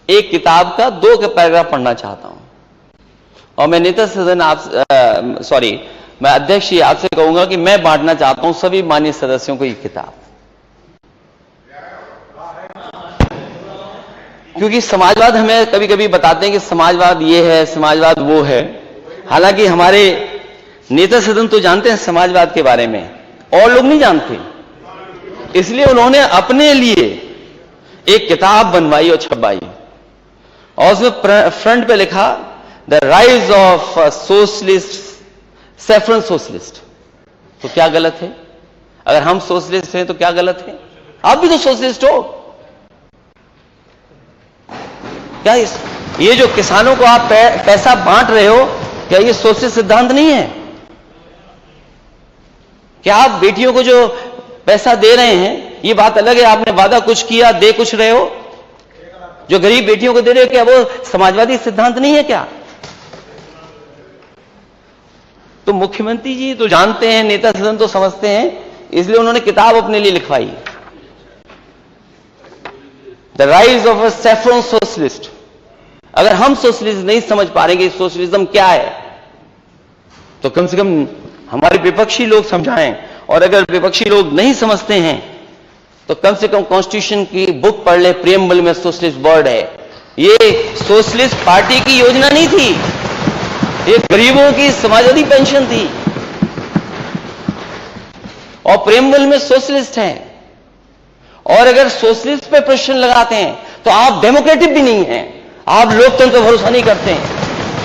एक किताब का 2 पैराग्राफ पढ़ना चाहता हूं और मैं नेता सदन मैं अध्यक्ष जी आपसे कहूंगा कि मैं बांटना चाहता हूं सभी माननीय सदस्यों को ये किताब, क्योंकि समाजवाद हमें कभी कभी बताते हैं कि समाजवाद ये है, समाजवाद वो है। हालांकि हमारे नेता सदन तो जानते हैं समाजवाद के बारे में, और लोग नहीं जानते, इसलिए उन्होंने अपने लिए एक किताब बनवाई और छपवाई और उसमें फ्रंट पे लिखा the rise of socialist, saffron socialist. तो क्या गलत है? अगर हम सोशलिस्ट हैं तो क्या गलत है? आप भी तो सोशलिस्ट हो। क्या ये जो किसानों को आप पैसा बांट रहे हो, क्या ये सोशलिस्ट सिद्धांत नहीं है? क्या आप बेटियों को जो पैसा दे रहे हैं, ये बात अलग है, आपने वादा कुछ किया, दे कुछ रहे हो। जो गरीब बेटियों को दे रहे हो, क्या वो समाजवादी सिद्धांत नहीं है क्या? तो मुख्यमंत्री जी तो जानते हैं, नेता सदन तो समझते हैं, इसलिए उन्होंने किताब अपने लिए लिखवाई, the rise of a saffron socialist. अगर हम सोशलिस्ट नहीं समझ पा रहे कि सोशलिज्म क्या है, तो कम से कम हमारे विपक्षी लोग समझाएं, और अगर विपक्षी लोग नहीं समझते हैं तो कम से कम कॉन्स्टिट्यूशन की बुक पढ़ ले, प्रियम्बल में सोशलिस्ट वर्ड है। ये सोशलिस्ट पार्टी की योजना नहीं थी, ये गरीबों की समाजवादी पेंशन थी, और प्रियम्बल में सोशलिस्ट है। और अगर सोशलिस्ट पे प्रश्न लगाते हैं तो आप डेमोक्रेटिक भी नहीं हैं, आप लोकतंत्र पर भरोसा नहीं करते हैं,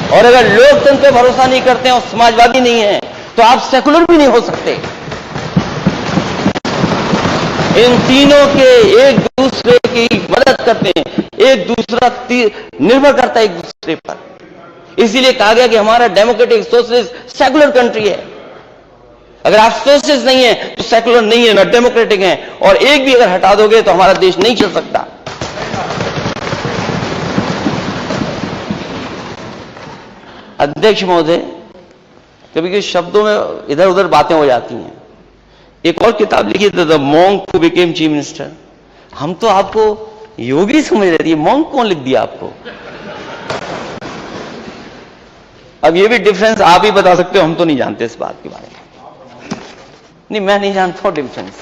और अगर लोकतंत्र पर भरोसा नहीं करते हैं और समाजवादी नहीं है तो आप सेकुलर भी नहीं हो सकते। इन तीनों के एक दूसरे की मदद करते हैं, एक दूसरा निर्भर करता है एक दूसरे पर। इसीलिए कहा गया कि हमारा डेमोक्रेटिक सोशलिस्ट सेकुलर कंट्री है। अगर आप सोशलिस्ट नहीं है तो सेकुलर नहीं है, ना डेमोक्रेटिक है, और एक भी अगर हटा दोगे तो हमारा देश नहीं चल सकता। अध्यक्ष महोदय, कभी कभी शब्दों में इधर उधर बातें हो जाती हैं। एक और किताब लिखी थी, the monk who became chief minister. हम तो आपको योगी समझ रहे थे, मॉन्क कौन लिख दिया आपको? अब ये भी डिफरेंस आप ही बता सकते हो, हम तो नहीं जानते इस बात के बारे में। नहीं, मैं नहीं जानता डिफरेंस।